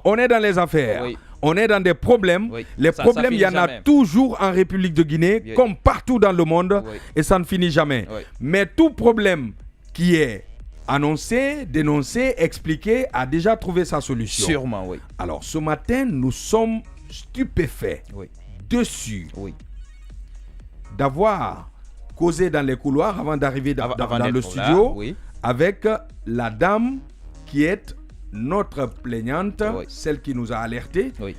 On est dans les affaires. Oui. On est dans des problèmes. Oui. Les Ça problèmes, il y en finit a jamais. toujours en République de Guinée, Oui. comme partout dans le monde, Oui. et ça ne finit jamais. Oui. Mais tout problème qui est annoncé, dénoncé, expliqué, a déjà trouvé sa solution. Sûrement, oui. Alors, ce matin, nous sommes stupéfaits, Oui. dessus, Oui. d'avoir causé dans les couloirs avant d'arriver dans Avant le d'être studio là, oui. avec la dame qui est notre plaignante, Oui. celle qui nous a alertés. Oui.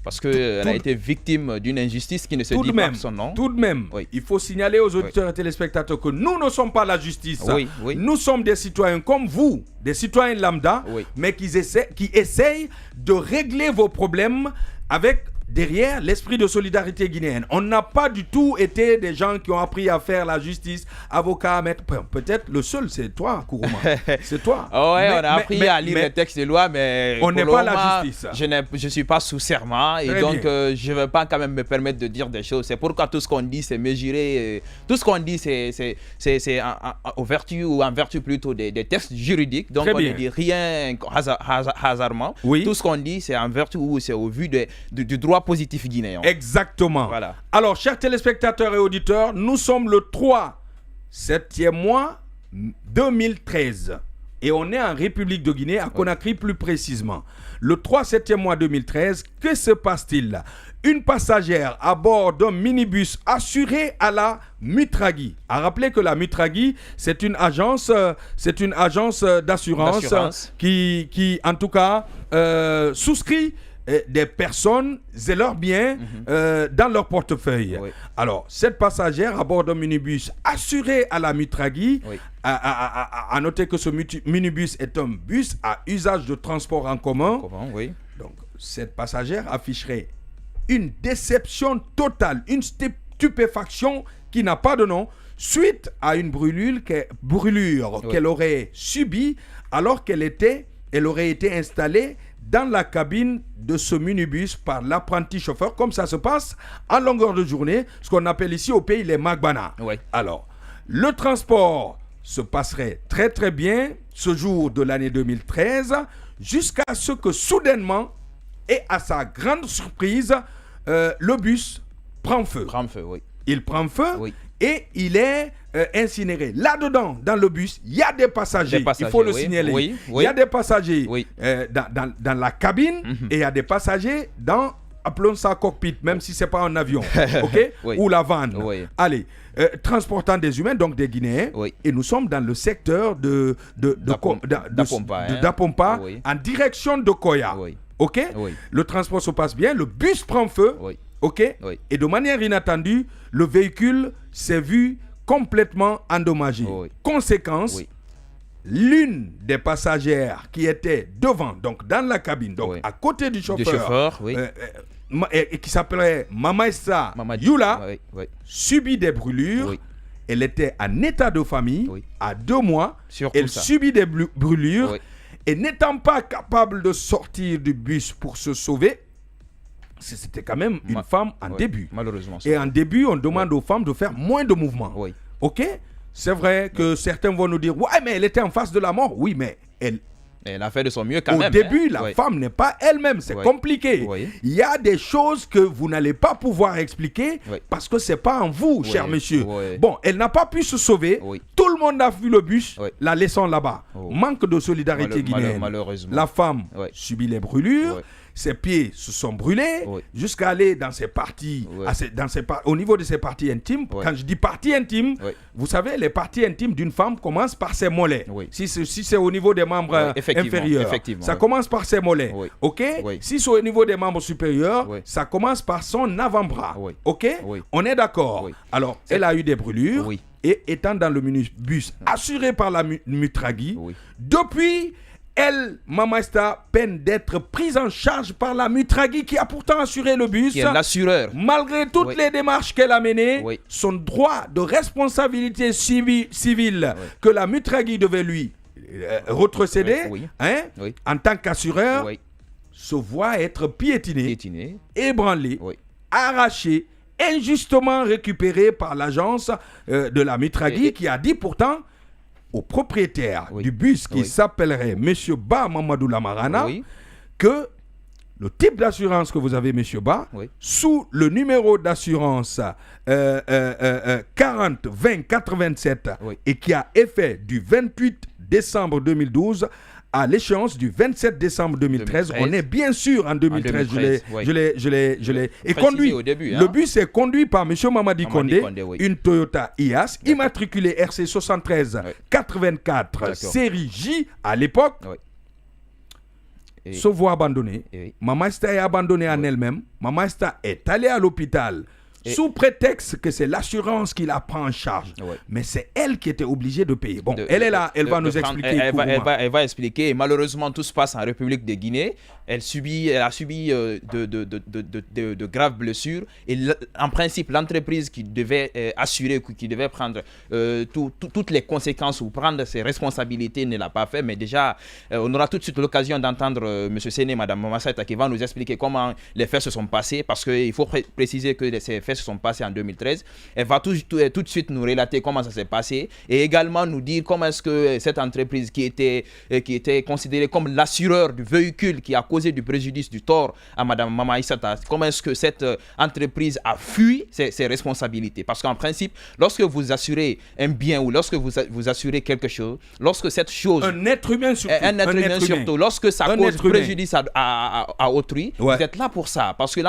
Parce qu'elle a été victime d'une injustice qui ne se Tout dit de pas même, par son nom. tout de même, Oui. il faut signaler aux auditeurs et téléspectateurs que nous ne sommes pas la justice. Oui, oui. Nous sommes des citoyens comme vous, des citoyens lambda, Oui. mais qui essayent de régler vos problèmes avec derrière l'esprit de solidarité guinéenne. On n'a pas du tout été des gens qui ont appris à faire la justice, avocat, maître. Peut-être le seul, c'est toi, Kourouma. C'est toi. Oh ouais, Mais- on a appris à lire les textes de loi, mais on pour n'est le pas la moment, justice. Je ne suis pas sous serment et Très donc bien. je ne vais pas quand même me permettre de dire des choses. C'est pourquoi tout ce qu'on dit, c'est mesuré. Tout ce qu'on dit, c'est en vertu ou en vertu plutôt des textes juridiques. Donc Très on bien. ne dit rien hasardement. Oui. Tout ce qu'on dit, c'est en vertu ou c'est au vu du droit positif guinéen. Exactement. Voilà. Alors, chers téléspectateurs et auditeurs, nous sommes le 3 7e mois 2013. Et on est en République de Guinée, à Conakry plus précisément. Le 3 7e mois 2013, que se passe-t-il? Une passagère à bord d'un minibus assuré à la Mutragui. À rappeler que la Mutragui, c'est une agence d'assurance qui, en tout cas, souscrit des personnes et leurs biens dans leur portefeuille. Oui. Alors, cette passagère à bord d'un minibus assuré à la Mutragui, Oui. à noter que ce minibus est un bus à usage de transport en commun. Comment, oui. Donc, cette passagère afficherait une déception totale, une stupéfaction qui n'a pas de nom, suite à une brûlure qu'elle aurait subie alors elle aurait été installée dans la cabine de ce minibus par l'apprenti chauffeur, comme ça se passe en longueur de journée, ce qu'on appelle ici au pays les magbana. Oui. Alors, le transport se passerait très très bien ce jour de l'année 2013, jusqu'à ce que soudainement, et à sa grande surprise, le bus prend feu. Prends feu, oui. Il prend feu Oui. et il est incinéré. Là-dedans, dans le bus, il y a des passagers. Il faut le oui. signaler. Oui, Il oui. y a des passagers Oui. dans la cabine et il y a des passagers dans, appelons ça cockpit, même si ce n'est pas un avion, ok, Oui. ou la vanne. Oui. Allez, transportant des humains, donc des Guinéens, Oui. et nous sommes dans le secteur d'Apompa, hein. d'Apompa, Oui. en direction de Koya. Oui. Ok. Oui. Le transport se passe bien, le bus prend feu. Oui. Ok. Oui. Et de manière inattendue, le véhicule s'est vu complètement endommagé. Oui. Conséquence, Oui. l'une des passagères qui était devant, donc dans la cabine, donc Oui. à côté du chauffeur, Du chauffeur, oui. et qui s'appelait Mamaïssa Mamadi. Yula, Oui, oui. subit des brûlures. Oui. Elle était en état de famille Oui. à 2 mois. Surtout Elle ça. subit des brûlures. Oui. Et n'étant pas capable de sortir du bus pour se sauver, c'était quand même une femme en Oui. début. Malheureusement. Et en début, on demande aux femmes de faire moins de mouvements. Oui. Ok? C'est vrai que certains vont nous dire, ouais, mais elle était en face de la mort. Oui, mais Elle a fait de son mieux quand au même. début, hein. la Oui. femme n'est pas elle-même. C'est Oui. compliqué. Oui. Il y a des choses que vous n'allez pas pouvoir expliquer Oui. parce que c'est pas en vous, cher Oui. monsieur. Oui. Bon, elle n'a pas pu se sauver. Oui. Tout le monde a vu le bus, Oui. la laissant là-bas. Oh. Manque de solidarité guinéenne. Malheureusement. La femme Oui. subit les brûlures. Oui. Ses pieds se sont brûlés Oui. jusqu'à aller dans ses parties, Oui. au niveau de ses parties intimes. Oui. Quand je dis parties intimes, Oui. vous savez, les parties intimes d'une femme commencent par ses mollets. Oui. Si c'est au niveau des membres inférieurs, ça oui. commence par ses mollets. Oui. Ok. Oui. Si c'est au niveau des membres supérieurs, Oui. ça commence par son avant-bras. Oui. Ok. Oui. On est d'accord. Oui. Alors, elle a eu des brûlures. Oui. Et étant dans le minibus assuré par la Mutragui, Oui. depuis, elle, Mamaïsta, peine d'être prise en charge par la Mutragui qui a pourtant assuré le bus. Qui est l'assureur. Malgré toutes Oui. les démarches qu'elle a menées, Oui. son droit de responsabilité civile Oui. que la Mutragui devait lui retrocéder, Oui. hein, Oui. en tant qu'assureur, Oui. se voit être piétiné, Piétiné. ébranlé, Oui. arraché, injustement récupéré par l'agence de la Mutragui Et- qui a dit pourtant au propriétaire Oui. du bus qui Oui. s'appellerait Monsieur Ba Mamadou Lamarana Oui. que le type d'assurance que vous avez, M. Ba, sous le numéro d'assurance 40 20 87 et qui a effet du 28 décembre 2012 à l'échéance du 27 décembre 2013. On est bien sûr en 2013. Je l'ai. Et conduit. Au début, le bus est conduit par M. Mamadi Condé, une Toyota IAS, immatriculée RC 73 84, série J à l'époque. Sauf voie abandonnée. Maman Esta est abandonnée en elle-même. Maman Esta est allée à l'hôpital. Sous prétexte que c'est l'assurance qui la prend en charge. Mais c'est elle qui était obligée de payer. Bon, elle est là, elle va nous expliquer. Elle va expliquer. Et malheureusement, tout se passe en République de Guinée. Elle a subi de graves blessures. Et en principe, l'entreprise qui devait assurer, qui devait prendre toutes les conséquences ou prendre ses responsabilités ne l'a pas fait. Mais déjà, on aura tout de suite l'occasion d'entendre M. Séné, Mme Mamassata, qui va nous expliquer comment les faits se sont passés. Parce qu'il faut préciser que ces faits se sont passés en 2013. Elle va tout de suite nous relater comment ça s'est passé et également nous dire comment est-ce que cette entreprise qui était considérée comme l'assureur du véhicule qui a causé du préjudice, du tort à Mme Mama Issata, comment est-ce que cette entreprise a fui ses responsabilités. Parce qu'en principe, lorsque vous assurez un bien ou lorsque vous assurez quelque chose, lorsque cette chose... Un être humain surtout. Lorsque ça cause préjudice à autrui, vous êtes là pour ça. Parce que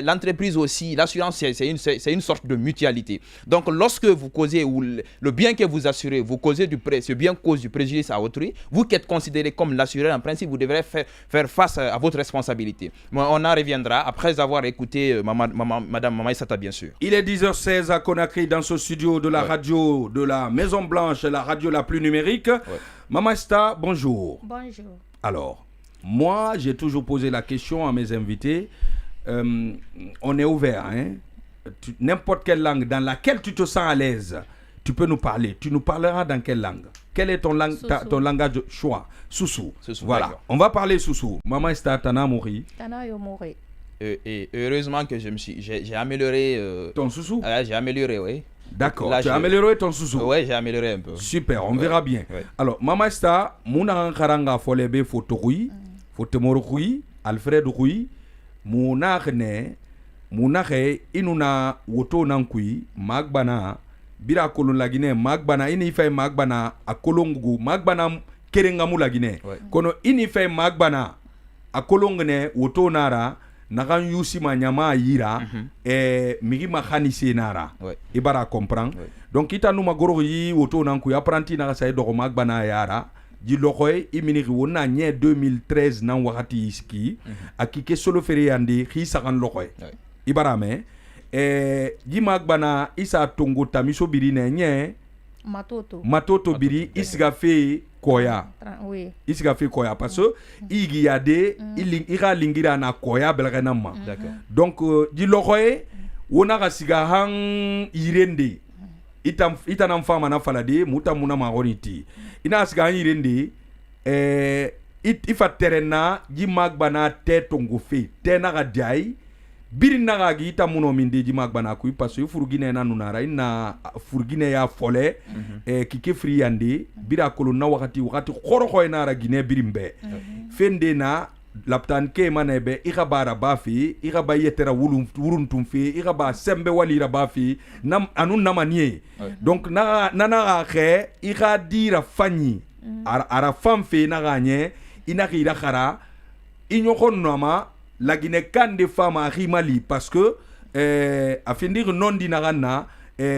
l'entreprise aussi, l'assurance, c'est une sorte de mutualité. Donc, lorsque vous causez, ou le bien que vous assurez, ce bien cause du préjudice à autrui, vous qui êtes considéré comme l'assureur, en principe, vous devrez faire face à votre responsabilité. Mais on en reviendra après avoir écouté Madame Mama Issata, bien sûr. Il est 10h16 à Conakry, dans ce studio de la radio de la Maison Blanche, la radio la plus numérique. Mama Issata, bonjour. Bonjour. Alors, moi, j'ai toujours posé la question à mes invités. On est ouvert, hein? N'importe quelle langue dans laquelle tu te sens à l'aise, tu peux nous parler. Tu nous parleras dans quelle langue? Quel est ton langage de choix? Soussou. Voilà. On va parler Soussou. Maman Issata Tana Mouri. Tana yo Mouri. Et heureusement que j'ai amélioré. Ton Soussou? J'ai amélioré, oui. D'accord. Tu as amélioré ton Soussou? Oui, j'ai amélioré un peu. Super, on verra bien. Alors, Maman Issata, Mouna Karanga Folebe Fotorui, Fotemorui, Alfred Rui, Mounarne. Munake inuna woto nankui magbana bira kolon lagine magbana ini fay magbana akolongu magbana kerengamu lagine kono ini fay magbana akolongne woto nara nagan yusi ma nyama yira migi makhanise nara ibara comprend donc ita numa goro yi woto nanku apprenti na say dogo magbana yara di lokoy iminiri wona nye 2013 nan wakati iski akike solo fere yandi khi sagan lokoy Ibarame, Jimagbana isa tongo tamiso biri nenye matoto biri isgafe koya. Oui. Isgafe koya parce que igi yade ira lingira na koya belganama. Donc di lokoye wona gasiga hang irende. Itanam fama na falade muta muna maroniti. Ina asiga hang irende ifa terena Jimagbana te tongo fe tena gadai. Birina gagi ita muno minde ji magbana ku parce que furugine na nunara ina furugine ya fole kike free yande bira kolonna wakati khoro khoy nara gine birimbe fende na laptan ke manebe igabara bafi igaba yetera wuruntum fi igaba sembe walira bafi nam anun namanie donc na khe igadira fanyi ara famfe na ganye ina gira khara inyokon nama la Guinée can de femmes à Rimali parce que a finir non dinarana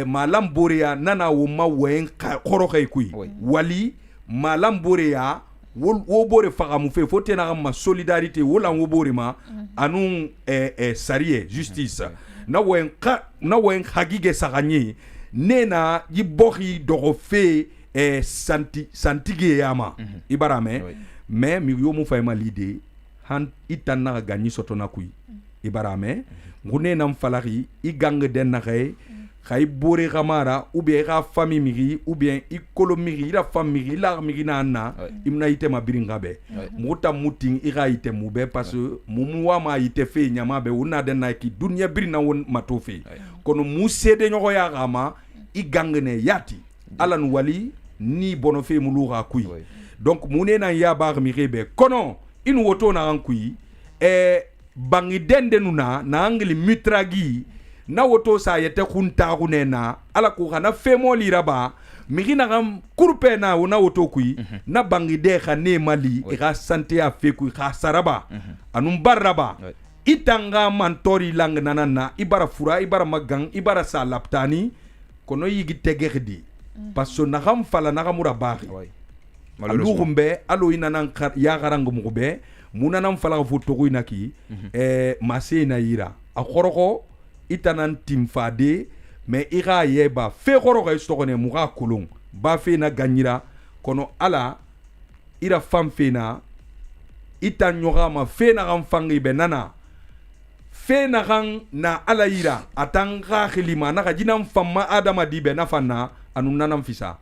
malam borea nana wo ma wen khoroxay kuy wali malam borea wo bore fagamu fe faut tenir ma solidarité wola wo bore ma anun sarié justice na wen hagige saganye nena yibohi dorofe santige yama ibarame mais mi yo mu fayma l'idée han itanna gagni sotona kui ibarame ngune nam falari igang den na khay bore gamara ou bien ra famille miri ou bien ikolo miri la famille la miri na imna ite mabiringa be muta muting ira ite mube parce que mumuwa ma ite fe nyama be una den na ki dunya birina won matofe kono musede nyoko ya gama igang ne yati alan wali ni bonofe muluga kui donc munena ya bar miri be kono in woto na rankui bangi dende nuna na angli mitragi na woto sa yete khunta kunena ala ko kana femo liraba migina gam kurpe na wona woto kui na bangi de khane mali ira sante a feku kha saraba anum baraba itanga mantori lang nanana ibara fura ibara magang ibara salaptani kono yigi tegerdi parce que nagam fala nagamura bari malheureusement alo inanan ya garango mugbe munanam fala foto inaki masé na ira a khoroko itanan timfade mais ira yeba fe khoroko istokone muga kulung ba fe na ganyira kono ala ira fam fe na itanyoga ma fe na gam fangi be nana fe na gang na ala ira atanga khilima na jinam famma adama dibe na fanna anu nanam fisa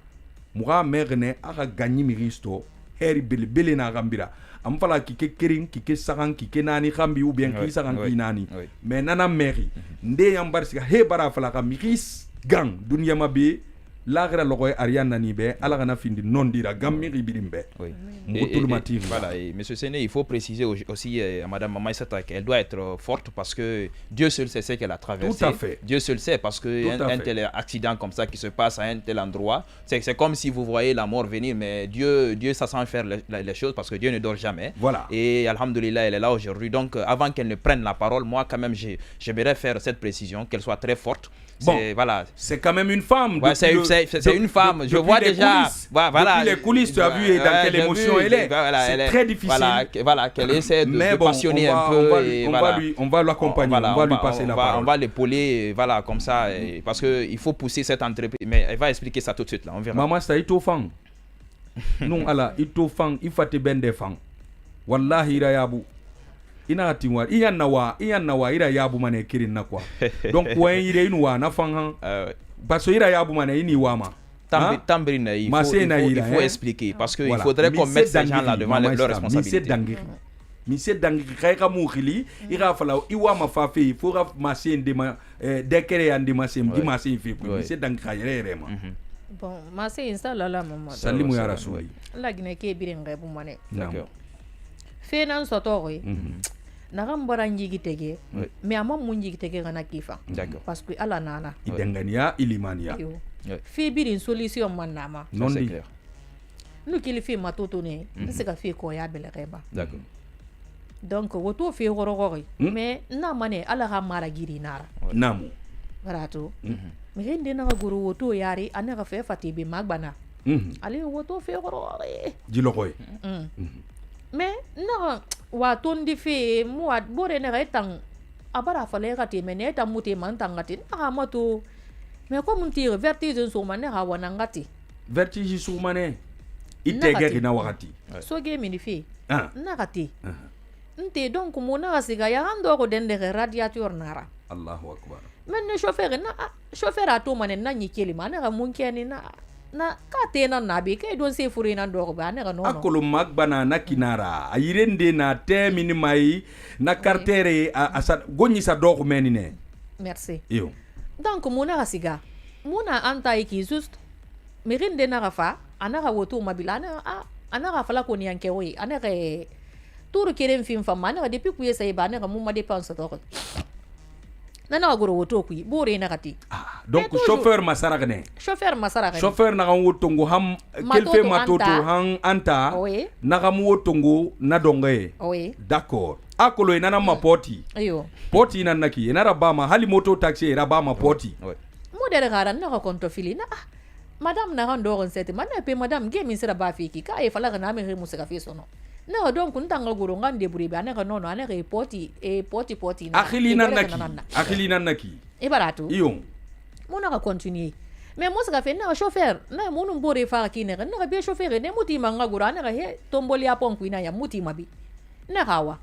muga megne aka ganyi miristo heri bele na gambira am fala kike kering kike sagan kike nani khambi ou bien ki sagan ki nani mais nana meri nde yambar sika he bara fala ka miris gang dunya mabe lagra logoy ariana ni be ala kana findi non dira gammi ribirimbe voilà, et monsieur Séné, il faut préciser aussi à madame Maïsata qu'elle doit être forte parce que Dieu seul sait ce qu'elle a traversé. Tout à fait. Dieu seul sait parce que un tel accident comme ça qui se passe à un tel endroit, c'est comme si vous voyez la mort venir, mais Dieu ça sent faire les choses parce que Dieu ne dort jamais. Voilà. Et alhamdoulilah, elle est là aujourd'hui. Donc avant qu'elle ne prenne la parole, moi quand même j'aimerais faire cette précision, qu'elle soit très forte. Bon, voilà. C'est quand même une femme. Ouais, c'est une femme. Je vois déjà. Voilà. Depuis les coulisses, tu as vu dans quelle émotion elle est. Voilà, c'est très difficile. Voilà, qu'elle essaie de passionner un peu. On va l'accompagner, on va lui passer la parole. On va l'épauler, voilà, comme ça, parce qu'il faut pousser cette entreprise. Mais elle va expliquer ça tout de suite, là, on verra. Maman, ça, il fan. Non, Allah, il fan, il faut te bende fan. Wallahi, irayabu. Ina tiwa iyan nawa ira yabu mane kirin na kwa donc wen ire inwa na fangan parce que ira yabu mane ini wama tambrina il faut expliquer parce que il faudrait qu'on mette ces gens là devant leurs responsabilités. Mise dangiri kayka mukhili ira fala iwama fa fe il faut masé ndema dekere andi masé di masé fe mise dangiri kayere ma bon masé installa la maman sallimu ya rasuli la gine ke birin rebu mane d'accord fenan sotoy nagam baranjigi tege mais amam munjigi tege gana kifa parce que ala nana idengania ilimania fi birin solution manama non c'est clair nous qu'il fait matotone c'est ka fi ko ya bele reba d'accord donc woto fi gorogori mais na mané ala ha mara giri nara namu barato mais rende na goro woto yari anaka fe fatibe magbana ali woto fi gorogori jilokoy mais na wa tondi fe mo wa bore ne retang abara fale gati mene ta muti man tangati na mato mais comme tire vertige so mané ha wanangati vertige so mané itege na wakati so ge mini fe na gati nte donc mo na siga ya ando ko dende radiateur nara Allahu akbar men ne chauffeur ato mané na nyikeli mané ga munkeni na katena nabi kay don se furina do ba ne no akolo magbana na kinara ayirende na temini mai na cartere asa gonni sa do ko menine merci yo donc mona asiga mona anta iki juste mirinde na rafa anara woto mabilana anara fala ko ni yanke wi anara tour keren film fama anara depuis kuye say ba anara mumma dépense to ko nana goro woto ku bore na kati donc chauffeur masaragne chauffeur na kan wotongo ham kelfe matoto han anta na kan wotongo na dongaye d'accord akolo ina na mapoti poti na naki ina rabama hali moto taxi ina rabama poti modere garan na konto fili na madame na rando on sete mana pe madame game sera ba fiki ka e fala na me remusa ka fesono na donc ntanga goro ngande buri ba na no ana ke poti na akhili na naki e barato iyo mona ka continuer mais mo saka fe na chauffeur na monu mbore fa ki ne na be chauffeur ne muti manga goro ana he tomboli apon ku ina ya muti mabi na hawa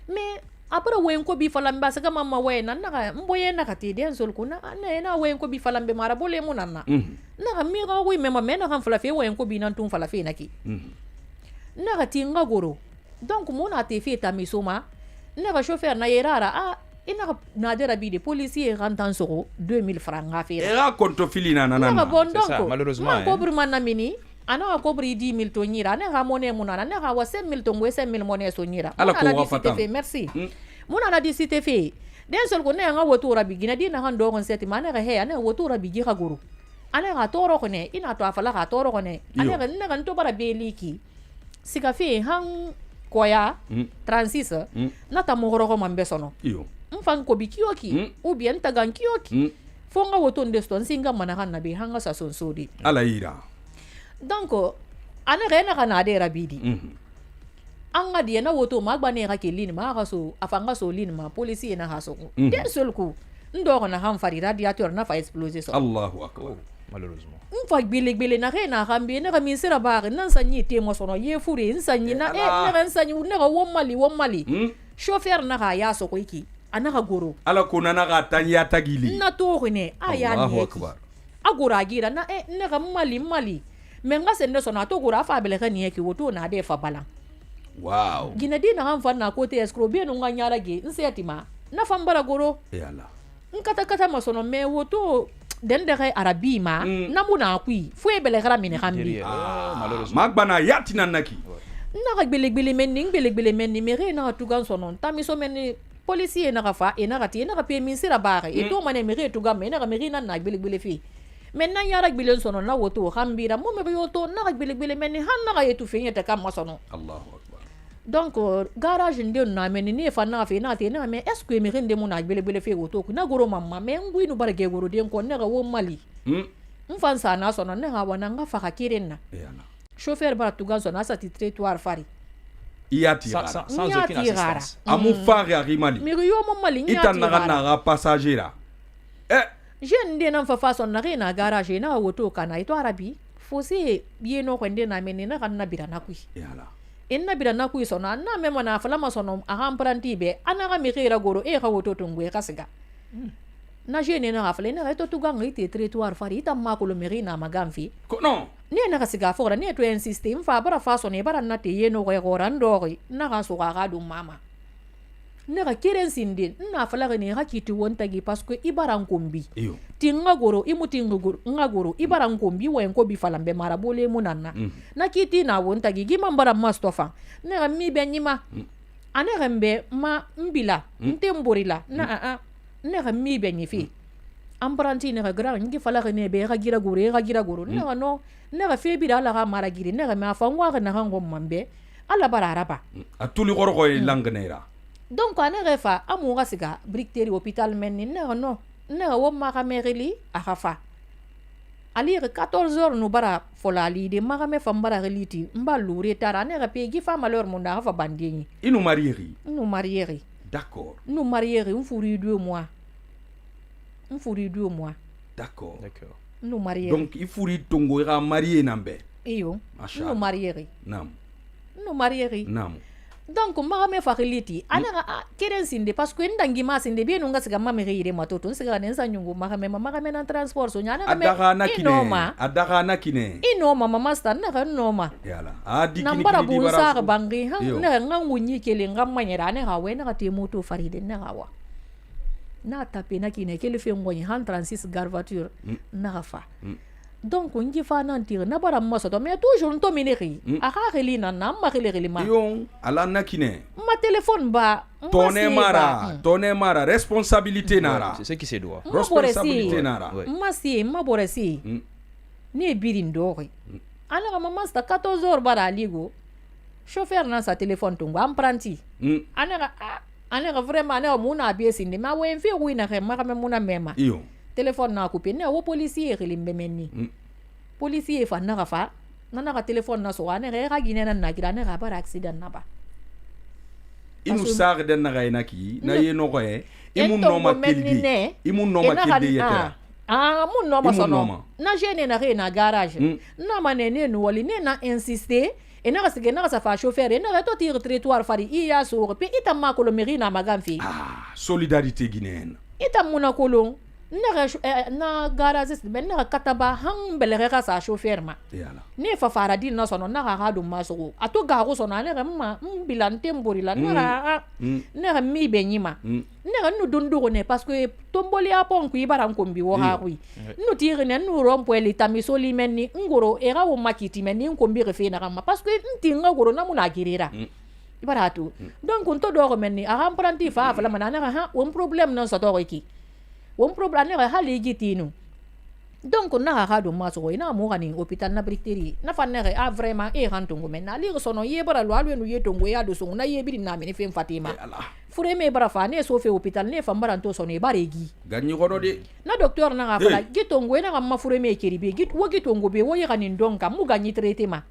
mais après wen ko bi falambe saka mama wena na mboye na kati den sol kuna na wen ko bi falambe mara bole munana na mi ga wi mema mena kan fala fe wen ko bi nan tun fala fe naki na kati ngagoro donc mona te fe ta misoma na chauffeur na yerara ina nadera bi de policier rentan soro 2000 francs nga fe era konto filina nanana bon donc ça malheureusement pauvre man na mini ana ko bri 10 000 to nyira ne ha monnaie munana ne ha wa 5 000 to ngwe 5 000 monnaie so nyira ala ko wa fatam merci munana di cité fe den sol ko ne nga wotura bi gina di na han do kon seti mane ga he ana wotura bi gi ga guru ana ga toro ko ne ina to afala ga toro ko ne ana ga ne ga to bara beliki sika fe han koya 36 na ta mogoro ko mambe sono iyo mfan ko bi kiyoki ou bien tagan kiyoki fonga woto ndeston singa mana kan nabi hanga sa son sodi ala ira donc ana ga na kana de rabidi anga dia na woto magba ne ga kelini ma ga so afanga so lini ma police na ha so den sol ko ndo na han fari radiateur na fa exploser so Allahu akbar malheureusement mfa gbele na ga na gambe na ga min sira ba nan sanyi te mo sono ye furi sanyi na na ga sanyi na ga womali chauffeur na ga ya so ko iki ana ga goro ala ko nana ga tanya tagili na to ne aya Allahu ni akbar agora gira na na ga mali menga sende so na to gora fa bele ga ni ki woto na de fa bala wow gina di na han fa na ko te escro bien nga nyara ge nsetima na fa mbara goro yalla nkata ma sono me woto den de arabi ma na muna kui fu e bele gara mini hambi malheureusement magbana yatina naki na ga gbele menni mere na tugan sono tami so menni policier na ga fa e na ga ti na ga pe min sira bare e to mane mere tugan me na ga mere na gbele fi maintenant yara gbele sono na woto hambira mo me yoto na ga gbele menni han na ga yetu fe yeta kam sono Allahu akbar donc garage nde na menni ne fa na fe na te na me est-ce que mere nde mo na gbele fe woto ku na goro mamma me ngui no barge goro den ko na ga wo mali mfansa na sono na ga wana nga fa ka kirenna yalla chauffeur bara tugan sono sa ti trottoir fari sans aucune assistance amu fari arimali miri yo mo mali itan na passager jeune de nan fa façon na rena garage na woto kana ito arabi fosi bieno ko nde na menni na kan na bira na kui yalla inna bira na kui sona na memo na fala ma sono a hampranti be ana ga mi khira goro e ga woto to ngwe kasiga na jeune na afle na to tuga ngi te trottoir fari ta ma ko lo meri na magamfi ko non ne na kasiga fora ne to insiste mfa bara façon e bara na te yeno go randori na ga so ga du mama ne ga kiren sinde na fala ga ne ga kiti wonta gi parce que ibaran kombi iyo tinga goro imutinga goro ngagoro ibaran kombi wen ko bi falambe marabole munanna na kiti na wonta gi gimambara mastofa ne ga mi benyima ane gambe ma mbila ntemborila na ne ga mi benyifi ambranti ne ga gra ngi fala ga ne be ga gira goro ne ga no ne ga fe bi la ga mara giri ne ga ma fa ngwa ga na ga ngom mambe ala bararaba atuli goro ko langnera donc ane refa amu ga siga bricteri hôpital men ni ne no ne wo ma ga merili a gafa ali 14 heures no bara folali de ma ga me fambara reliti mba lure tara ne ga pe gi fa malheur mon da fa bandini inu marieri d'accord nous marieri on furi 2 mois d'accord nous marieri donc il furi tongo ga marié nambe iyo nous marieri nam donc ma me fakiliti ana keren sinde parce que ndangi ma sinde bien nga siga ma me reire matoto siga ne sa nyungu ma me na transport so nyana me adaka na kine inoma mama sta na ka noma yala adiki ni bara bu sa bangi ha na ngangunyi kele ngamanyera ne ha we na ka te moto faride na hawa na tape na kine kele fe ngonyi 36 gar voiture na fa donc ngi fa nan tire na bara mo soto mais toujours to mineri a ka khili na ma khili ma yon ala nakine ma téléphone ba tonne mara responsabilité nara c'est ce qui se doit responsabilité nara ma boresi ni birin dori ala ga mama sta 14 heures bara ligo chauffeur na sa téléphone tungo apprenti ana ga vraiment na muna biesi ndi ma wen fi wina ke ma muna mema iyo téléphone na coupé ne wo policier limbe menni policier fa na fa na téléphone na so ane ga gine na gira ne ga bara accident na ba inu sar den na ga inaki na ye no goe imun no ma kildi yetera mun no ma sono na jene na re na garage na manene no wali ne na insister e na ga sige na sa fa chauffeur e na to tire trottoir fari iya so pe itamma ko lo meri na magamfi solidarité guinéenne itamuna kolon na garage ben na kataba han belere ka sa chauffeur ma yala ne fa fara din na sono na ha do maso ato ga ko sono ne ma bilante mborila na na mi benyima ne nu dundu ne parce que tomboli apon ku ibara nkombi wo ha ku nu tire ne nu rompo eli tamisoli menni ngoro era wo makiti menni nkombi refe na kama parce que ntinga goro na muna girira ibara tu donc on to do menni a rampranti fa la manana ha un problème non sa to ki un problème ne ha legitinu donc na ha do maso ina mo gani hôpital na bricterie na fa ne a vraiment e hantungu men na li sono ye bara lo alwe no ye tongo ya do so na ye bi na me ne fe fatima fure me bara fa ne so fe hôpital ne fa mbara to sono e baregi ganyi gono de na docteur na ga fala gitongo ina ga ma fure me keribe git wo gitongo be wo ye ganin donka mu ganyi traitement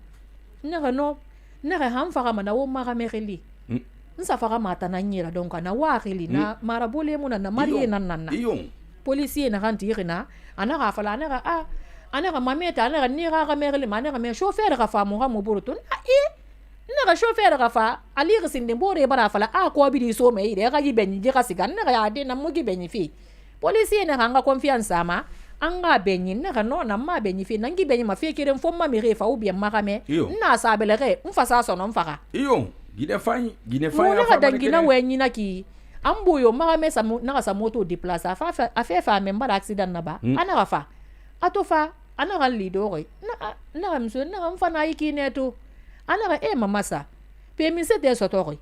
na ga no na ga ham fa ga mana wo ma ga me geli nsa fa ga mata na nyira donka na wa geli na marabole mu na mariye nan policier na ganti rina ana ga fala ana ga ana ga mameta ana ga ni ga merle mana ga me chauffeur ga fa mo ga mo burutun na ga chauffeur ga fa ali ga sinde bore bara fala ko bi di so me ire ga gi benyi ga sigan na ga de na mo gi benyi fi policier na ga confiance ma an ga benyi na ga no na ma benyi fi na gi benyi ma fi kiren fo ma mi re fa u bien ma ga me na sa belere mfa sa so no mfa ga gine fany mo na ga dangina wenyi na ki ambuyo ma me sa na sa moto déplacer a fa même ba accident na ba ana ga fa atofa ana ga lidore na mso na mfa na yiki neto ana ga mama sa pe mi se de sotori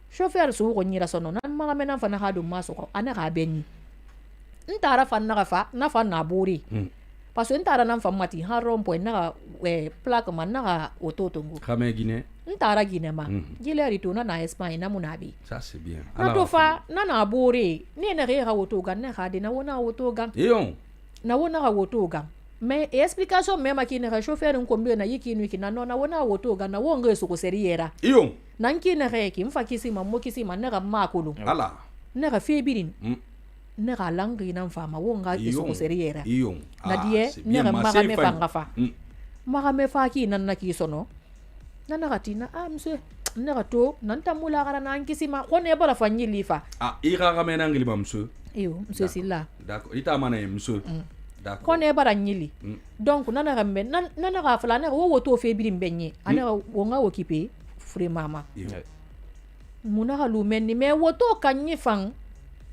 chauffeur su ko nyira sono na ma me na fa na ha do maso ko ana ga benyi ntara fa na ga fa na fa na buri parce que ntara na fa mati ha rompo na plaque man na ga ototongo kame gine ntara gine ma gileri to na Espagne na munabi ça c'est bien na fa na buri ni na ga woto gan na ga de na wona woto gan na wona ga woto gan mais explication même qui ne chauffeur en combien na yiki nu ki na no na wona woto gan na wonga su ko seriera nan ki na re ki mfa kisi ma mo kisi ma na ga makulu ala na ga febirin na ga langi na mfa ma wonga su ko seriera na die na ga ma me fa ngafa ma me fa ki nan na ki sono na na tina mse na to nan tamula gara na kisi ma ko ne bara fa nyili fa ira ga me na ngili ba mse mse silla d'accord ita mana mse d'accord ko ne bara nyili donc nana rambe nana ga fala na wo woto fe birim benye ana wo nga wo kipe fure mama muna ga lumen ni me woto kanyi fang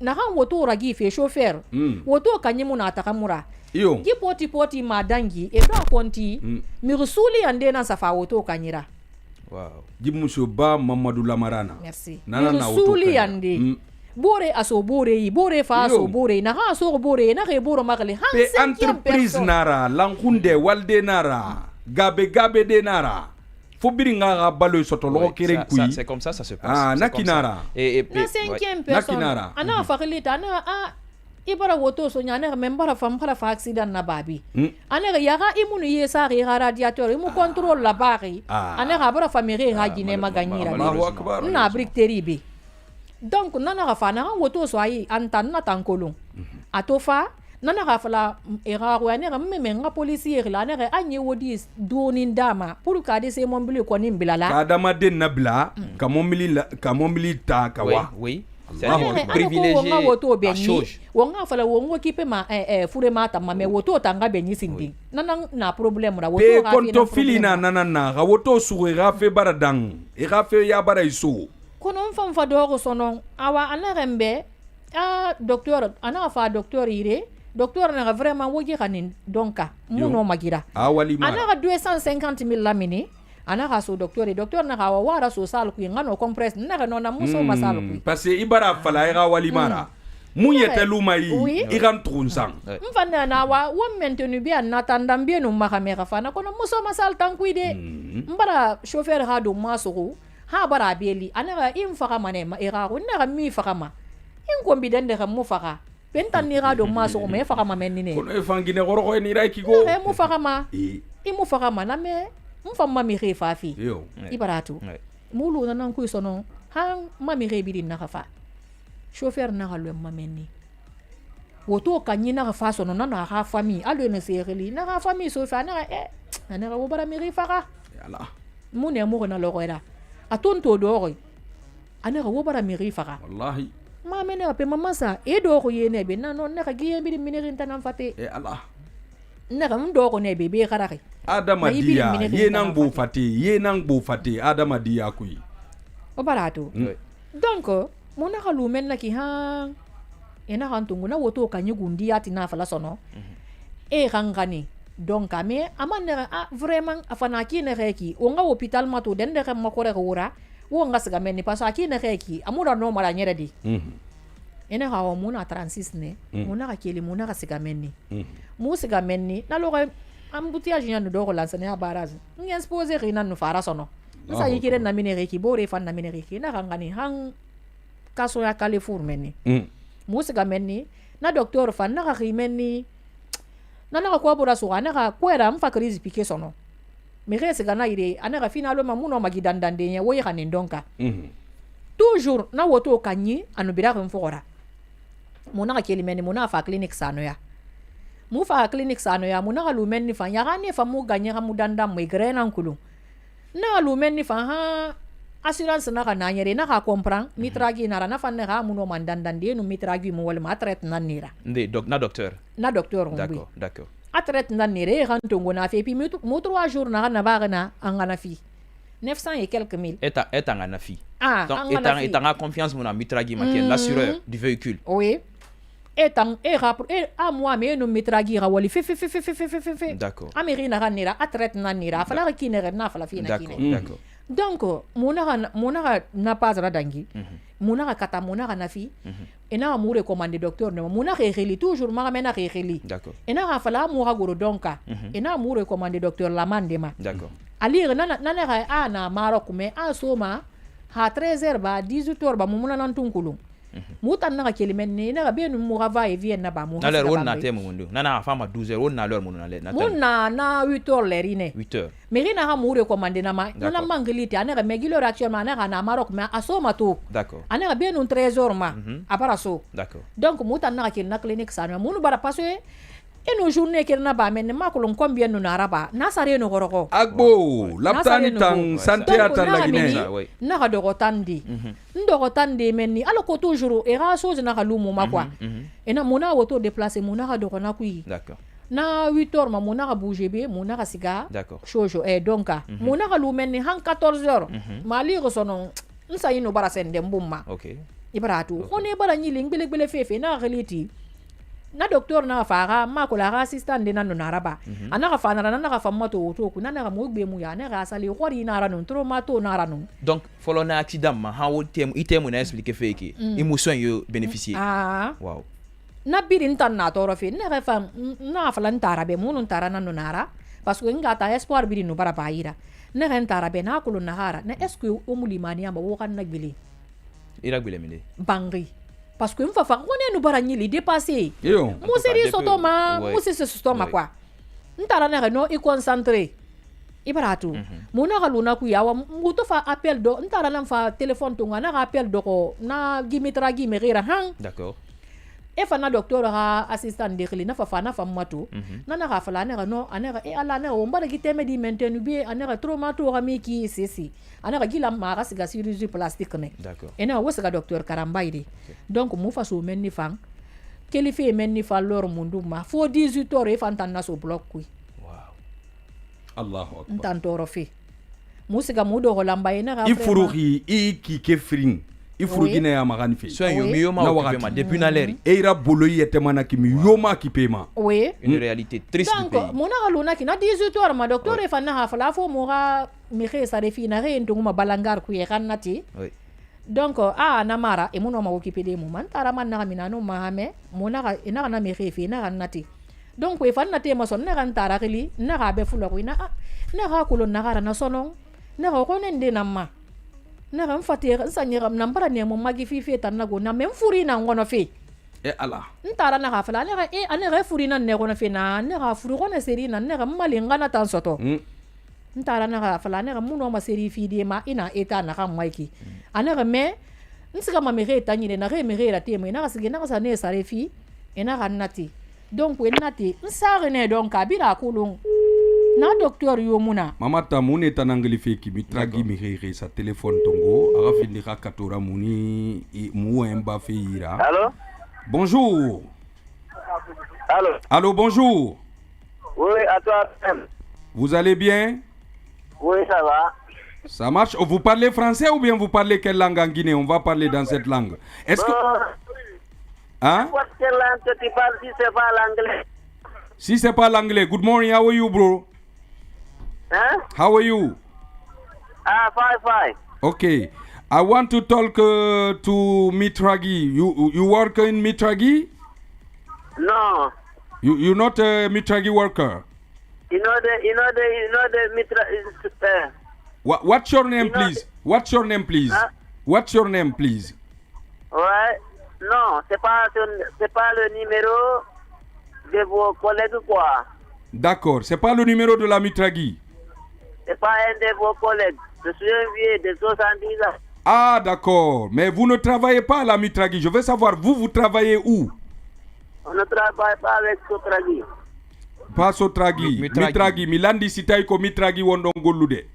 na han woto ragi fe chauffeur woto kanyi muna atakamura gi poti madangi e do konti mi rusuli ande na safa woto kanyira wow jimuso ba Mamadou Lamarana merci nana na woto rusuli ande bore aso bore fa aso bore na ha so bore na re boro magale han pe entreprise nara lankunde walde nara gabe de nara fo biringa ga balo soto lo keren kui c'est comme ça se passe nakinara et na cinquième personne ana fakilita na ibara woto so nyana membara fam para fa accident na babi ana ya ga imunu yesa ri radiateur imu contrôle la bari ana ga bara famille ga gine maganyira na bricterie bi donc nana ga fana woto so ai antan na tankolon atofa nana ga fala eraro ya ne ga meme nga policier la ne ga anye wodi donin dama pour ka de se mon bili ko nim bilala ka dama den na bla ka mon bili ta ka wa oui c'est privilégié à chose wonga fala wongo kipe ma fure mata ma me woto tanga benyi sindi nana na problème ra woto ga konto filina nana na ga woto suwe ga fe baradang e ga fe ya bara iso kono fam fa dogo sonon awa ana rembe docteur ana fa docteur ire docteur na vraiment wogi kanin donka muno magira awali ma ana 250,000 lamini ana ga so docteur na ga wara so sal ku ngano compress na ga nona muso masal ku parce que ibara fala ga wali mara muyete lumai iran trunsang mfana na wa wo maintenu bien na tandam bien no makamera fana kono muso masal tankuide mbara chauffeur ha do masoro ha bara beli ana in faka mane ma irago na mi faka ma in ko bidan de mu faka pentan ni rado maso me faka ma men ni ko e fangine goro ko ni rai ki go mu faka ma mu faka ma na me mu fam ma mi re fa fi ibaratu mulu na nan ku sono ha ma mi re bidin na fa chauffeur na halu ma men ni woto kanyi na fa sono na ha famille alo ne sereli na ha famille so fa na na wo bara mi re faka yala mu ne mo na lo ko era atonto doro ana ga wobara miri faka wallahi ma me ne ka pe mama sa e do ko ye ne be na no ne ka giye bi minirin tanan fate Allah ne ka ndo ko ne be be karaki adamadiya yenan bo fate adamadiya kuyi o barato donc mona ka lumen na ki ha ena kan tungu na woto ka nyugundi ati na fala sono e rangani donc ame amane vraiment afana ki ne reki o nga hôpital mato den de ma ko wura wo nga siga menni parce que ne reki amura no mala nyere di ena ha o mona 36 ne mona ka kele mona ka siga menni mu siga menni na lo embouteillage nyanu do ko lancer ne barrage ngi exposer rina no fara sono sa yikire na mine reki bore fan na mine reki na rangani hang kaso ya Carrefour menni musiga menni na docteur fan na ka menni na kwa bora so ana ka kwera mfa crise piqué sono me rese gana ire ana ka finalo mamuno magidandande nya wo yaka ndonka toujours na woto kanyi anubira ko mfora mona ka keli menni mona fa clinic sano ya mu fa clinic sano ya mona ka lumenni fa ya gane fa mu ganya ka mudanda mo igrena nkulu na lumenni fa ha assurance na ka nanyere na ka comprend mitragi nara na fanne ha muno mandandande no mitragi mo wala matret nanira na docteur d'accord atret nanire kan tongo na fe pi mu 3 jours na ba na angana fi 900 et quelques mille eta ngana fi donc eta confiance mon mitragi ma l'assureur du véhicule oui etang moi mais no mitragi ra wali fe d'accord ameri na nira atret nanira fala ki ne na fala fi na ki d'accord donc mona na pas ra dangi mona kata mona na fi ena mu recommander docteur ne mona reli toujours ma mena reli d'accord ena fala mu ha goro donka ena mu recommander docteur Lamande ma d'accord ali na ana Maroc mais a soma ha 13h ba 18h ba muna nan tunkulu mutan na kelimen ne na be nu mu va et vient na ba mu na l'heure on na temo mundu na fama 12h on na l'heure mununa le na 8h lerine 8h mais rina ha mu recommander na ma na mangilite ana ga megilo actuellement na Maroc mais asoma to d'accord ana be nu 13h ma apara so d'accord donc mutan na kel na clinique sa munu bara passer et nos journées qu'elle n'a pas mais ma kolon combien nous n'araba na sare no goroko agbo laptani tang santé ata la Guinée na ga dogotandi ndogotandi menni alors que toujours et ra chose na ga lumu ma quoi et na mona auto déplacer mona ga dogona kui d'accord na 8h ma mona ga bouger be mona ga siga d'accord chojo et donc mona ga lumenni han 14h mali go sono nsa yino bara sende mbumma OK ibaratu khone bara nyili ngbele fefe na reliti na docteur na fara ma ko la assistant de nanu naraba ana fa na na fa moto to ku na na mo gbe mu ya na ga sali khori na ranu tro ma to na ranu donc follow na accident ma ha wo item na expliquer fake émotion yo bénéficier wow na birin tan na to rofi na fa na fa lan tarabe mu nun tarana no nara parce que ngata espoir birin no bara baira na ren tarabe na ko na hara na est-ce que o mulimani amba wo kan na gbili ira gbile mile bangri parce que mfa on est nous barani li dépasser yo mo seri sotoma mo se sotoma quoi ntara na no i concentré ibaratu mo na galuna ku yawa mo to fa appel do ntara na fa téléphone to ngana appel do ko na gimitra gimera hang d'accord e fa na docteur ha assistant de khili na fa na fa mato na na fa la na no ana e ala na o mbara giteme di maintenu bi ana traumato rami ki sisi ana gila ma ga siga chirurgie plastique ne d'accord et na wo siga docteur Karambaide donc mu fa so menni fang kelife menni fa lor mundu ma fo 18 heures e fa tan na so bloc kui wow Allahu akbar ntantoro fi mu siga mu do lamba ina ga ifuruhi ki kefring ifurugine ya magani fe so yo miyo ma occupé depuis na leri eira bolo yete mana ki mi yoma ki pema oui une réalité triste du pays donc mona galuna ki na 18 heures ma docteur e fa na ha fala fo mo ga mi xe sa refi na re ndunguma balangar ku ye kannati oui donc na mara e muno ma occupé de mo man tara man na mina no ma me mona ga ina na mi xe fi na kannati donc e fa na te ma son na kan tara kili na ga be fulo ko ina na ga kulo na ga na sonon na ga ko nende na ma na ram fatira sanyira nambara ne mo magi fi tan na go na même furi na ngono fi ala ntara na ga fala na ga ane ga furi na ne gono fi na ga furi go na seri na ne ga malinga na tan soto ntara na ga fala na ga muno ma seri fi di ma ina eta na ga maiki ane ga me nsiga ma me re tanyile na re me re ra te mo na ga sige na ga sa ne sare fi ena ga nati donc we nati nsare ne donc abira kulung Na docteur Yomuna. Mama Tamune tanangeli feki mitragi mihiri sa téléphone tongo. Ara fini katora muni muemba feira. Allô? Bonjour. Allô? Allô, bonjour. Oui, à toi. Vous allez bien? Oui, ça va. Ça marche. Vous parlez français ou bien vous parlez quelle langue en Guinée? On va parler dans cette langue. Est-ce que... Hein? Quelle langue que tu parles si c'est pas l'anglais? Si c'est pas l'anglais. Good morning, how are you, bro? Hein? How are you? Ah, fine. Okay. I want to talk to Mitragi. You work in Mitragi? No. You're not a Mitragi worker. You know the Mitra. What's your name, You know please? What's your name, please? Huh? What's your name, please? Ouais. Non, c'est pas le numéro de vos collègues quoi. D'accord. C'est pas le numéro de la Mitragi. C'est pas un de vos collègues. Je suis un vieux de 70 ans. Ah, d'accord. Mais vous ne travaillez pas à la Mitragi. Je veux savoir, vous travaillez où? On ne travaille pas avec Sotragi. Pas Sotragi. Mitragi. Milandi sitaiko Mitragi wondongolude.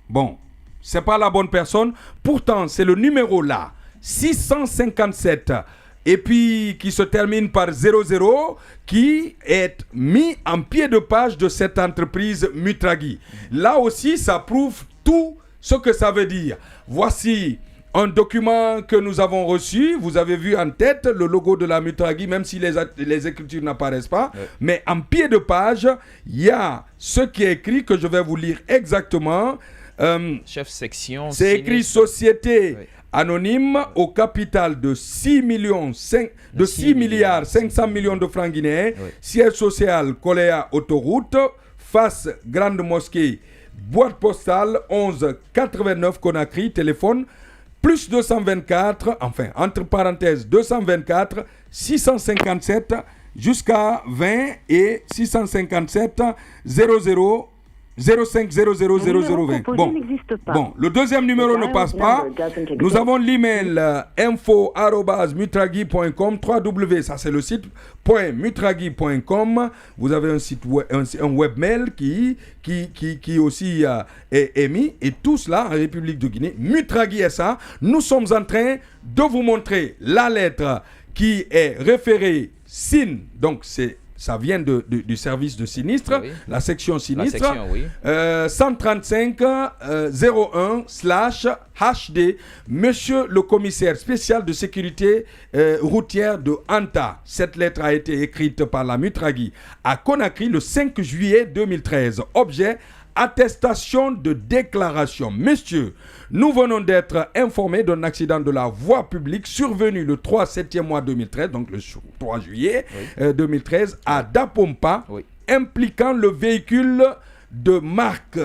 Bon, c'est pas la bonne personne. Pourtant, c'est le numéro là, 657, et puis qui se termine par 00, qui est mis en pied de page de cette entreprise Mitragi. Là aussi, ça prouve tout ce que ça veut dire. Voici un document que nous avons reçu. Vous avez vu en tête le logo de la Mitragi, même si les écritures n'apparaissent pas. Ouais. Mais en pied de page, il y a ce qui est écrit que je vais vous lire exactement. Chef section. C'est écrit société anonyme au capital de 6 milliards 500 millions de francs guinéens. Siège social Koléa Autoroute, face Grande Mosquée, boîte postale 11 89 Conakry, téléphone plus 224, enfin entre parenthèses 224 657 jusqu'à 20 et 657 00 05 00 0020. Bon, le deuxième numéro ne passe pas. Nous avons l'email info@mutragi.com, 3W, ça c'est le site .mutragi.com. Vous avez un site web, un webmail qui aussi est émis, et tout cela en République de Guinée. Mutragi SA. Nous sommes en train de vous montrer la lettre qui est référée SIN, donc ça vient du service de sinistre, oui. La section sinistre, 135 01/HD, monsieur le commissaire spécial de sécurité routière de Anta. Cette lettre a été écrite par la Mitragi à Conakry le 5 juillet 2013. Objet: attestation de déclaration. Messieurs, nous venons d'être informés d'un accident de la voie publique survenu le 3/7e mois 2013, donc le 3 juillet 2013, à Dapompa, impliquant le véhicule de marque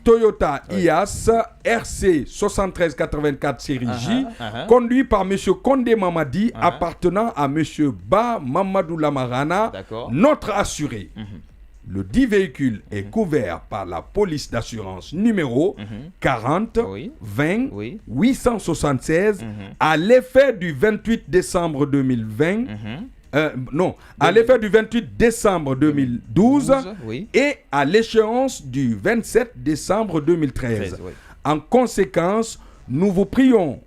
Toyota IAS RC 7384 série J, conduit par M. Kondé Mamadi, appartenant à M. Ba Mamadou Lamarana, notre assuré. Le dit véhicule est couvert par la police d'assurance numéro 40 20 876 à l'effet du 28 décembre 2020. À l'effet du 28 décembre 2012 et à l'échéance du 27 décembre 2013. En conséquence, nous vous prions,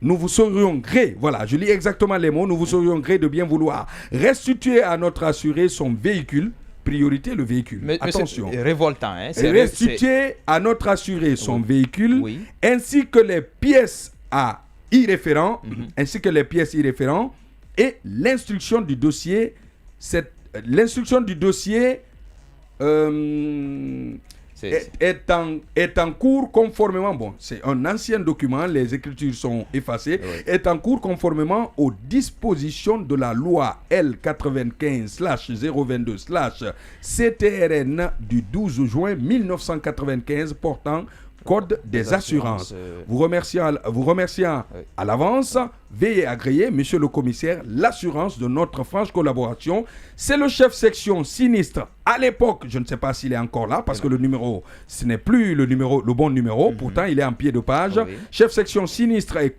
nous vous serions gré, voilà, je lis exactement les mots, nous vous serions gré de bien vouloir restituer à notre assuré son véhicule. Priorité le véhicule. Mais attention. C'est révoltant. Hein? Restituer à notre assuré son véhicule ainsi que les pièces à y-référents, et l'instruction du dossier. L'instruction du dossier est en cours conformément, bon, c'est un ancien document, les écritures sont effacées, est en cours conformément aux dispositions de la loi L95/022/CTRN du 12 juin 1995 portant Code des assurances. Vous remerciant à l'avance, veuillez agréer, monsieur le commissaire, l'assurance de notre franche collaboration. C'est le chef section sinistre. À l'époque, je ne sais pas s'il est encore là, parce que le numéro, ce n'est plus le bon numéro, pourtant il est en pied de page. Chef section sinistre et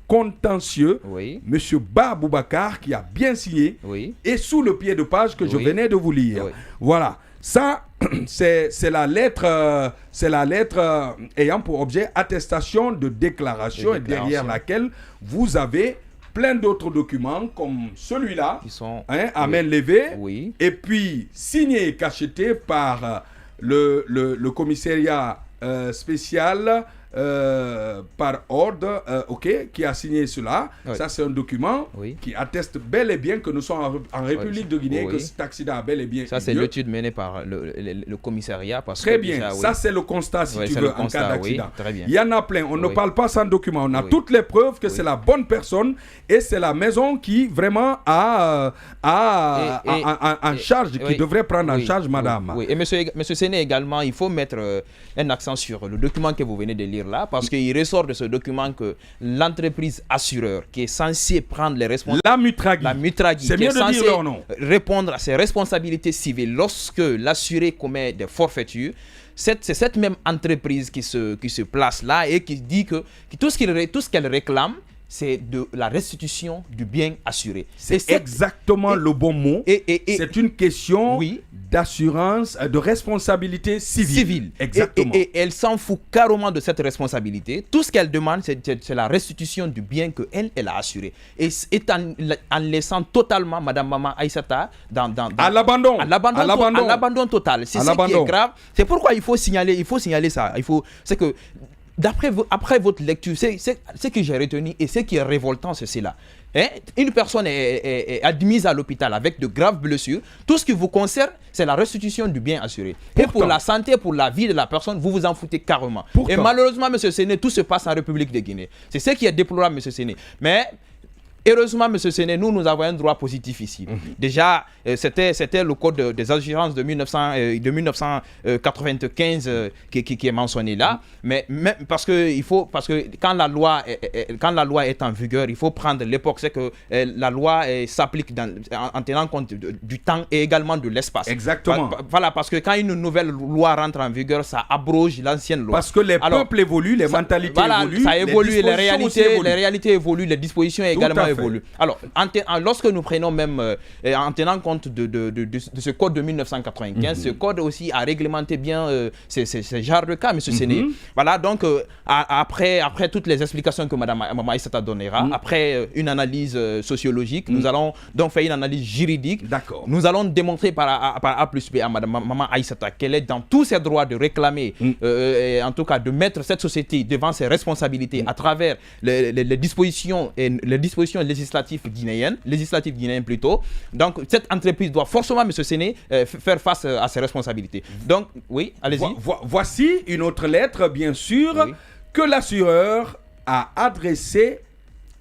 contentieux, Oui. M. Ba Boubacar, qui a bien signé, Oui. et sous le pied de page que je Oui. venais de vous lire. Oui. Voilà. Ça, c'est la lettre, ayant pour objet attestation de déclaration, et derrière laquelle vous avez plein d'autres documents comme celui-là, Qui sont à main levée, Oui. et puis signé et cacheté par le commissariat spécial par ordre, qui a signé cela. Oui. Ça, c'est un document Oui. qui atteste bel et bien que nous sommes en République de Guinée, Oui. que cet accident a bel et bien Ça, eu c'est lieu. l'étude menée par le commissariat. Parce Très que bien, déjà, oui. ça c'est le constat si Oui, tu c'est veux le en constat, cas d'accident. oui, très bien. Il y en a plein, on ne Oui. parle pas sans document, on a Oui. toutes les preuves que Oui. c'est la bonne personne et c'est la maison qui vraiment a en charge, qui oui. devrait prendre en Oui, charge oui, madame. Oui. Et monsieur Séné également, il faut mettre un accent sur le document que vous venez de lire là, parce qu'il ressort de ce document que l'entreprise assureur qui est censée prendre les responsabilités, La Mutragui, c'est qui est mieux de dire censée leur nom. répondre à ses responsabilités civiles lorsque l'assuré commet des forfaitures, c'est cette même entreprise qui se place là et qui dit que tout ce qu'elle réclame, c'est de la restitution du bien assuré. C'est exactement le bon mot. C'est une question oui, d'assurance, de responsabilité civile. Exactement. Et elle s'en fout carrément de cette responsabilité. Tout ce qu'elle demande, c'est la restitution du bien qu'elle a assuré. Et en laissant totalement Madame Maman Aïssata à l'abandon. À l'abandon total. C'est ce qui est grave. C'est pourquoi il faut signaler ça. C'est que après votre lecture, ce que j'ai retenu et ce qui est révoltant, c'est cela. Une personne est admise à l'hôpital avec de graves blessures. Tout ce qui vous concerne, c'est la restitution du bien assuré. Pourtant, et pour la santé, pour la vie de la personne, vous vous en foutez carrément. Pourtant, et malheureusement, M. Séné, tout se passe en République de Guinée. C'est ce qui est déplorable, M. Séné. Mais heureusement, M. Séné, nous avons un droit positif ici. Déjà, c'était le code des assurances de 1995 qui est mentionné là. Mais parce que quand la loi est en vigueur, il faut prendre l'époque. C'est que la loi s'applique en tenant compte du temps et également de l'espace. Exactement. Voilà, parce que quand une nouvelle loi rentre en vigueur, ça abroge l'ancienne loi. Parce que les peuples évoluent, les mentalités évoluent. Ça évolue, les réalités évoluent, les dispositions également évoluent. Alors, lorsque nous prenons même, en tenant compte de ce code de 1995, ce code aussi a réglementé bien ces genres de cas, M. Séné. Voilà, donc, après toutes les explications que Mme Aïssata donnera, après une analyse sociologique, nous allons donc faire une analyse juridique. D'accord. Nous allons démontrer par A plus B à Mme Aïssata qu'elle est dans tous ses droits de réclamer, en tout cas de mettre cette société devant ses responsabilités à travers les dispositions législatives guinéennes plutôt. Donc cette entreprise doit forcément, M. Séné, faire face à ses responsabilités. Donc oui, allez-y. Voici une autre lettre, bien sûr, que l'assureur a adressée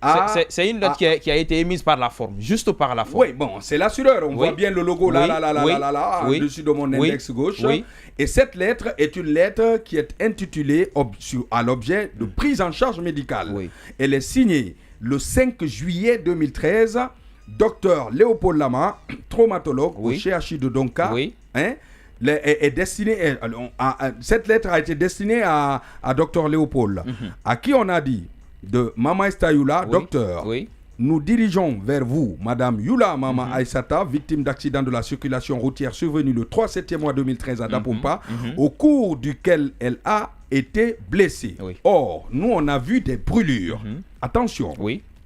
à... C'est une lettre qui a été émise par la forme, juste par la forme. Oui, bon, c'est l'assureur. On voit bien le logo là, au-dessus de mon index gauche. Et cette lettre est une lettre qui est intitulée à l'objet de prise en charge médicale. Elle est signée le 5 juillet 2013, Dr Léopold Lama, traumatologue au CHI de Donka, est destinée. Cette lettre a été destinée à Dr Léopold, à qui on a dit de Mama Estayoula, docteur. Nous dirigeons vers vous, Madame Yula Mama Aïssata, victime d'accident de la circulation routière survenu le 3 septembre 2013 à Dapompa, au cours duquel elle a été blessée. Or, nous, on a vu des brûlures. Attention.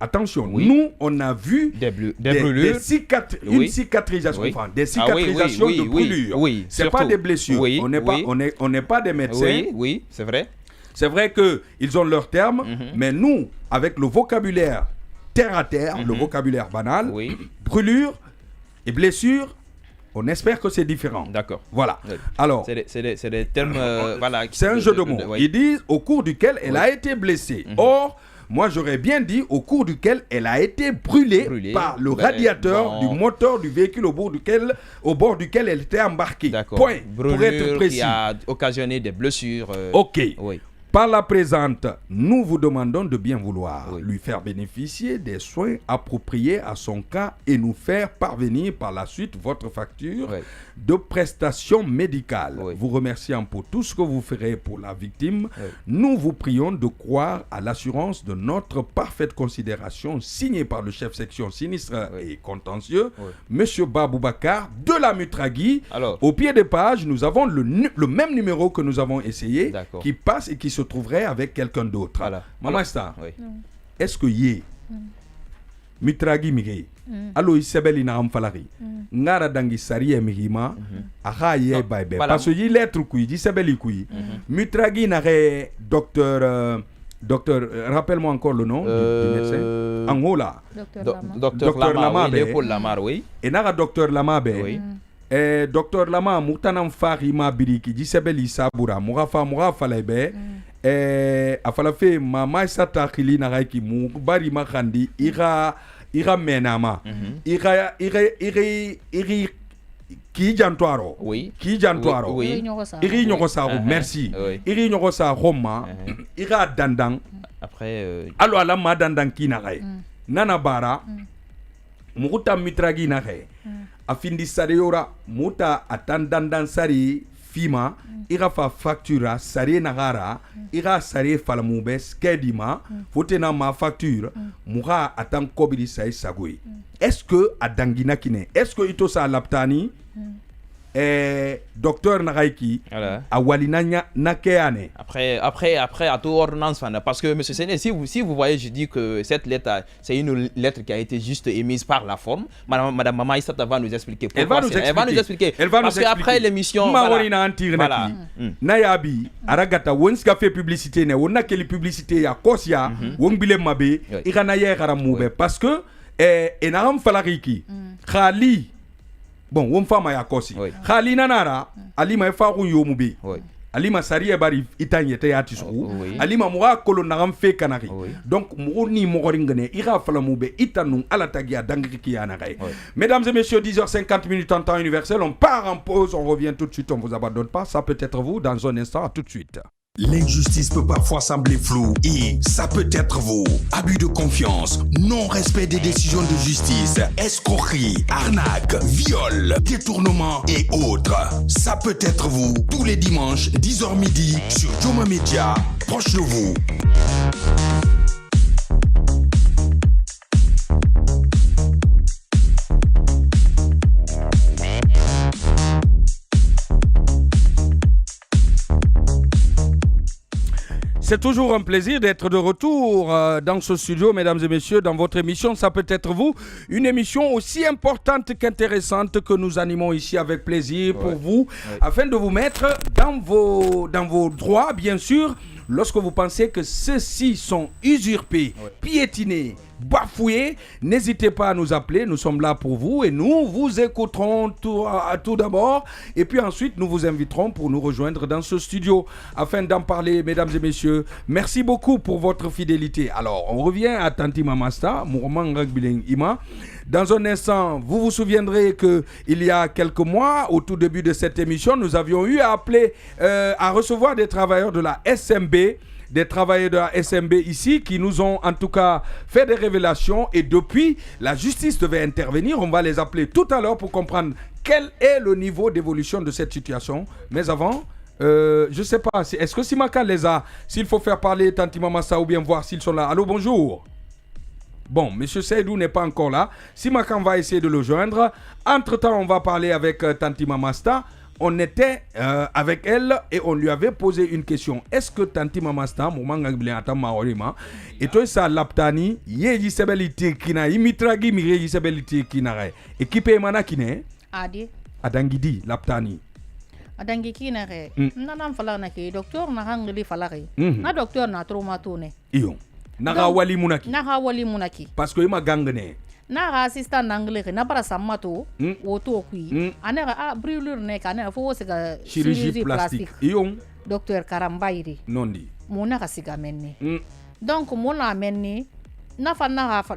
Attention, nous, on a vu des brûlures, une cicatrisation, des cicatrisations de brûlures. C'est pas des blessures. On n'est pas des médecins. Oui, c'est vrai. C'est vrai qu'ils ont leurs termes, mais nous, avec le vocabulaire terre à terre, le vocabulaire banal, brûlure et blessure, on espère que c'est différent. D'accord. Voilà. Alors, c'est des termes. Voilà. C'est un jeu de mots. Ils disent au cours duquel elle a été blessée. Or, moi, j'aurais bien dit au cours duquel elle a été brûlée par le radiateur du moteur du véhicule au bord duquel elle était embarquée. D'accord. Point. Brûlure pour être précis. Qui a occasionné des blessures. Ok. Par la présente, nous vous demandons de bien vouloir lui faire bénéficier des soins appropriés à son cas et nous faire parvenir par la suite votre facture de prestations médicales. Vous remerciant pour tout ce que vous ferez pour la victime, nous vous prions de croire à l'assurance de notre parfaite considération signée par le chef section sinistre et contentieux, Monsieur Baboubakar de la Mutragui. Alors, au pied des pages, nous avons le même numéro que nous avons essayé, qui passe et qui se trouverait avec quelqu'un d'autre. Voilà. Maman Star, est-ce que yé Mutragui migi allo isabeli na amfalari ngara dangi sariye migima aha ye baibe parce que yi lettre kuyi isabeli kuyi Mutragui na docteur rappelle-moi encore le nom du médecin Angola docteur Lamar Léopold Lamar et nara docteur Lamabe docteur Lama mutana mfari ma biriki jisebeli sabura murafa lebe afala fe mama sata khili na raiki mu bari makandi ira menama ira ki jantwaro iri nyogosa merci iri nyogosa Roma ira dandang après allo ala ma dandang ki na ray nana bara mukuta Mutragui na ray afindi sariora muta atandandan sari fima ira fa factura sari nagara ira sari falamube skedima fotena ma facture muga atan kobiri sai sagoi est-ce que adangina kine est-ce que ito sa laptani docteur Nagaiki a walina nakeane après à tout ordonnance parce que monsieur Séné si vous voyez je dis que cette lettre c'est une lettre qui a été juste émise par la forme madame Mama Issata va nous expliquer pourquoi elle va nous expliquer parce que après l'émission voilà nayabi aragata wonska fait publicité ne wonna quelle publicité ya kosia wongbile mabe irana yera mube parce que enaram falariki khali bon won fama ya kosi khali nanara alima fa ku yomubi alima sariya bari itanyete ya tisu alima muga kolo nagam fe kanari donc mugo ni mogoringane ira falamube itanu alatagi ya dangiki ya nagai. Mesdames et messieurs, 10h50 en temps universel, on part en pause, on revient tout de suite, on vous abandonne pas, ça peut être vous dans un instant, à tout de suite. L'injustice peut parfois sembler floue et ça peut être vous. Abus de confiance, non-respect des décisions de justice, escroquerie, arnaque, viol, détournement et autres. Ça peut être vous tous les dimanches, 10h midi sur Joma Media, proche de vous. C'est toujours un plaisir d'être de retour dans ce studio, mesdames et messieurs, dans votre émission. Ça peut être vous, une émission aussi importante qu'intéressante que nous animons ici avec plaisir pour vous, afin de vous mettre dans vos droits, bien sûr, lorsque vous pensez que ceux-ci sont usurpés, piétinés, bafoués, n'hésitez pas à nous appeler, nous sommes là pour vous et nous vous écouterons tout d'abord et puis ensuite nous vous inviterons pour nous rejoindre dans ce studio afin d'en parler, mesdames et messieurs. Merci beaucoup pour votre fidélité. Alors, on revient à Tanti Mamasta, Mourman Ragbiling Ima. Dans un instant, vous vous souviendrez qu'il y a quelques mois, au tout début de cette émission, nous avions eu à appeler, à recevoir des travailleurs de la SMB, des travailleurs de la SMB ici qui nous ont en tout cas fait des révélations et depuis, la justice devait intervenir. On va les appeler tout à l'heure pour comprendre quel est le niveau d'évolution de cette situation. Mais avant, je ne sais pas, est-ce que Simaka les a, s'il faut faire parler Tanti Mamassa ou bien voir s'ils sont là. Allô, bonjour. Bon, M. Seydou n'est pas encore là. Simakan va essayer de le joindre. Entre-temps, on va parler avec Tanti Mamasta. On était avec elle et on lui avait posé une question. Est-ce que Tanti Mamasta, et toi ça laptani, yeji sebeliti kina, imitragi mire sebeliti kina, équipe mana kine? Adi. Adangidi laptani. Adangi kina re. Nanam falana ki docteur na hangli falari. Na docteur na traumatone. Iyo. Naga wali munaki. Naga wali munaki. Parce que ima gangene. Na assistant anglais na bara samato woto kui anera brûlure ne kana fo sega chirurgie plastique iyo docteur Karambairi nondi mona ka siga menni donc mona menni na fa na fa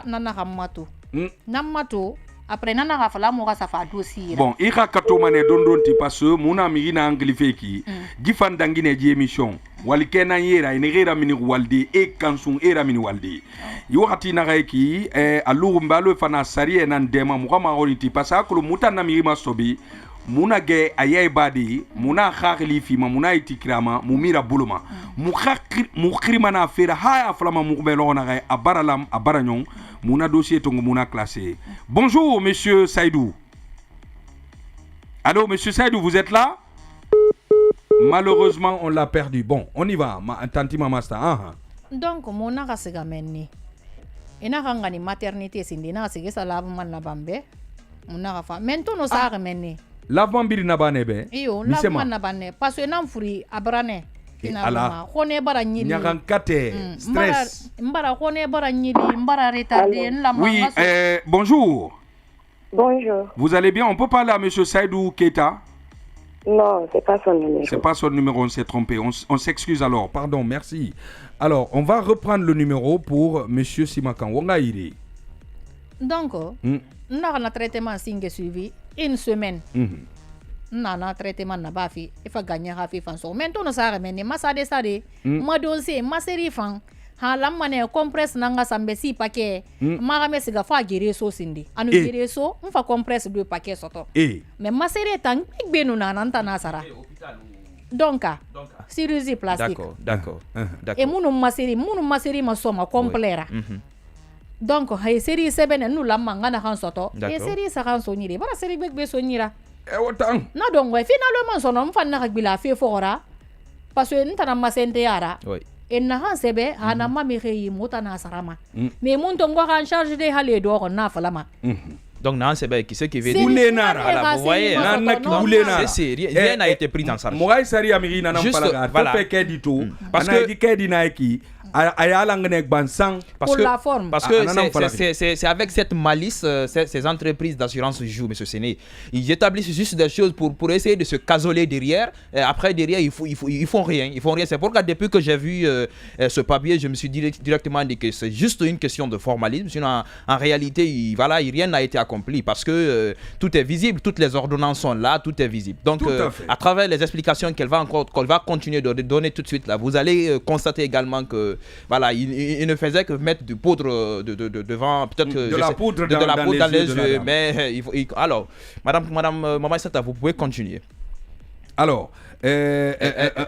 na hamato na mato après na fa la mo ka sa fa dossier bon ira kato mané dondonti parce que mona mi na anglais feki gifan dangine di émission walikena yera inera mini waldi e kansung era mini waldi wakati na ki aluru mbalo fana sari nan dema mukama oniti pasakulu muta na mirima sobi muna ge ayay badi muna khagli fi ma muna itikrama mumira buluma mukhirima na fera haya flama mukbelo na ga abaralam abaranyon muna dossier tongo muna classé. Bonjour monsieur Saïdou. Allô monsieur Saïdou, vous êtes là? Malheureusement on l'a perdu. Bon, on y va. Tanti Mamasta. Donc mona ka sega menni. Ina kanga ni maternité sindi na sege sala man na bambe. Mona ka fa. Mento no sa menni. Lavement biri na bane be. Iyo, lavement na bane. Parce que nan furi abrane. Finalement, kone bara nyili. Nyakan kate, stress. Mbara kone bara nyili, mbara retardé nlama. Oui, bonjour. Bonjour. Vous allez bien? On peut parler à monsieur Saïdou Keita? Non, c'est pas son numéro. C'est pas son numéro, on s'est trompé. On s'excuse alors. Pardon, merci. Alors, on va reprendre le numéro pour monsieur Simakan Wangairi. Donc, on a un traitement singe suivi une semaine. Nana traitement na bafi il faut gagner hafi fanso maintenant no sare meni masade sade ma dossier ma série fan ha lamane compresse nanga sambe si paquet ma me siga fa gere so sindi anu gere so on fa compresse 2 paquets soto mais ma série tan benu nana ntana sara donc chirurgie plastique d'accord et munu ma série ma soma complète donc hay série 7 nous la mangana kan soto et série 50 so nyire bara série be so nyira na donc finalement son homme fan na bila fe fora parce que ntana masente yara en na han sebe ana mami reyi motana sarama mais mon tongo en charge de hale do ko na falama donc nan sebe qui ce qui veut dire voilà vous voyez c'est rien n'a été pris dans ça moi sari amiri na palaga voilà fait que dit tout parce que dit que dina ki pour la forme. Parce que c'est avec cette malice ces entreprises d'assurance jouent, M. Séné. Ils établissent juste des choses pour essayer de se casoler derrière. Et après, derrière, ils font rien. C'est pourquoi depuis que j'ai vu ce papier, je me suis directement dit que c'est juste une question de formalisme. Sinon, en réalité, rien n'a été accompli parce que tout est visible, toutes les ordonnances sont là, tout est visible. Donc, à travers les explications qu'elle va continuer de donner tout de suite, là, vous allez constater également que voilà, il ne faisait que mettre du poudre devant, peut-être de la poudre dans les yeux, mais alors, Madame Maman Issata, vous pouvez continuer. Alors,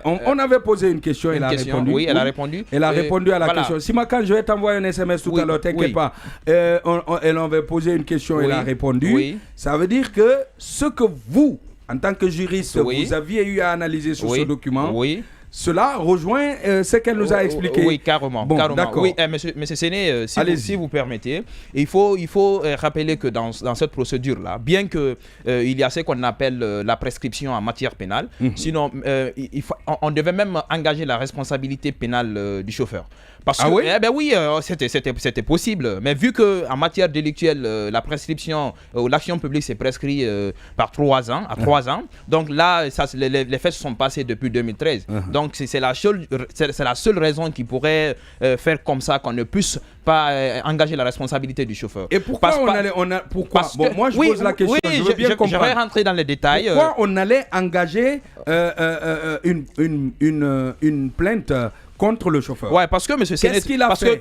on avait posé une question, elle a répondu. Oui, elle a répondu. Elle a répondu à la question. Simakan, je vais t'envoyer un SMS tout à l'heure, t'inquiète pas. Elle avait posé une question, elle a répondu. Oui. Ça veut dire que ce que vous, en tant que juriste, vous aviez eu à analyser sur ce document. Oui. Cela rejoint ce qu'elle nous a expliqué. Oui, carrément. Bon, d'accord. Oui, monsieur Séné, si vous permettez, il faut rappeler que dans cette procédure-là, bien que il y a ce qu'on appelle la prescription en matière pénale, sinon on devait même engager la responsabilité pénale du chauffeur. Parce que c'était possible, mais vu que en matière délictuelle la prescription ou l'action publique s'est prescrit par 3 ans, à 3 ans, donc là les faits se sont passés depuis 2013. Donc c'est la seule raison qui pourrait faire comme ça qu'on ne puisse pas engager la responsabilité du chauffeur. Et pourquoi pourquoi bon, moi je pose la question, je veux bien comprendre. Je vais rentrer dans les détails. Pourquoi on allait engager une plainte contre le chauffeur? Ouais, parce que monsieur Séné,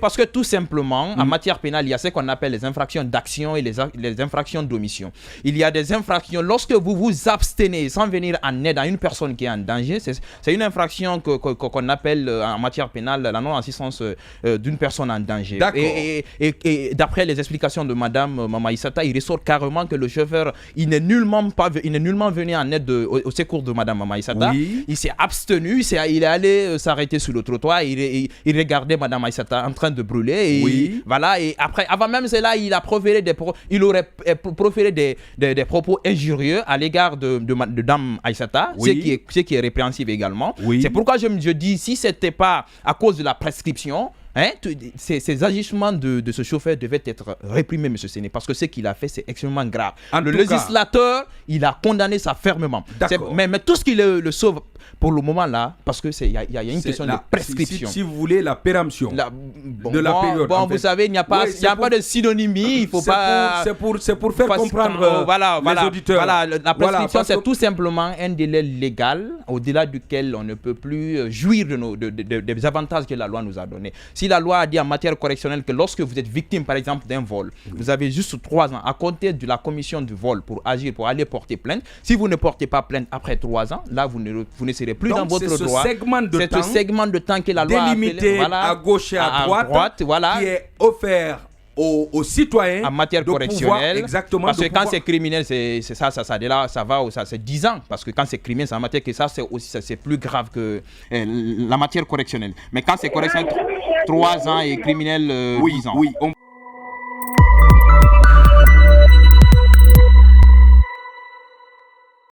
parce que tout simplement en matière pénale, il y a ce qu'on appelle les infractions d'action et les infractions d'omission. Il y a des infractions lorsque vous vous abstenez sans venir en aide à une personne qui est en danger, c'est une infraction qu'on appelle en matière pénale la non-assistance d'une personne en danger. Et d'après les explications de madame Mama Issata, il ressort carrément que le chauffeur il n'est nullement venu en aide au secours de madame Mama Issata. Il s'est abstenu, il est allé s'arrêter sur le trottoir. Il regardait madame Aïssata en train de brûler et voilà, et après avant même cela il aurait proféré des propos injurieux à l'égard de dame Aïssata, ce qui est répréhensible également. C'est pourquoi je dis, si c'était pas à cause de la prescription, ces agissements de ce chauffeur devaient être réprimés, M. Séné, parce que ce qu'il a fait, c'est extrêmement grave. Le législateur, il a condamné ça fermement. Mais tout ce qui le sauve, pour le moment là, parce que il y a une question de prescription. Si vous voulez la péremption de la période. Bon, vous savez, il n'y a pas, pas de synonymie. Il faut pas. C'est pour faire comprendre les auditeurs. Voilà, la prescription, c'est tout simplement un délai légal au-delà duquel on ne peut plus jouir des avantages que la loi nous a donnés. Si la loi a dit en matière correctionnelle que lorsque vous êtes victime, par exemple, d'un vol, vous avez juste 3 ans à compter de la commission du vol pour agir, pour aller porter plainte. Si vous ne portez pas plainte après 3 ans, là, vous ne serez plus dans votre droit. C'est ce segment de temps que la loi a délimité à gauche et à droite qui est offert aux citoyens en matière correctionnelle. Exactement. Parce que quand c'est criminel, c'est ça va, c'est 10 ans. Parce que quand c'est criminel, c'est en matière que ça, c'est plus grave que la matière correctionnelle. Mais quand c'est correctionnel, 3 ans et criminel, 10 ans. Oui,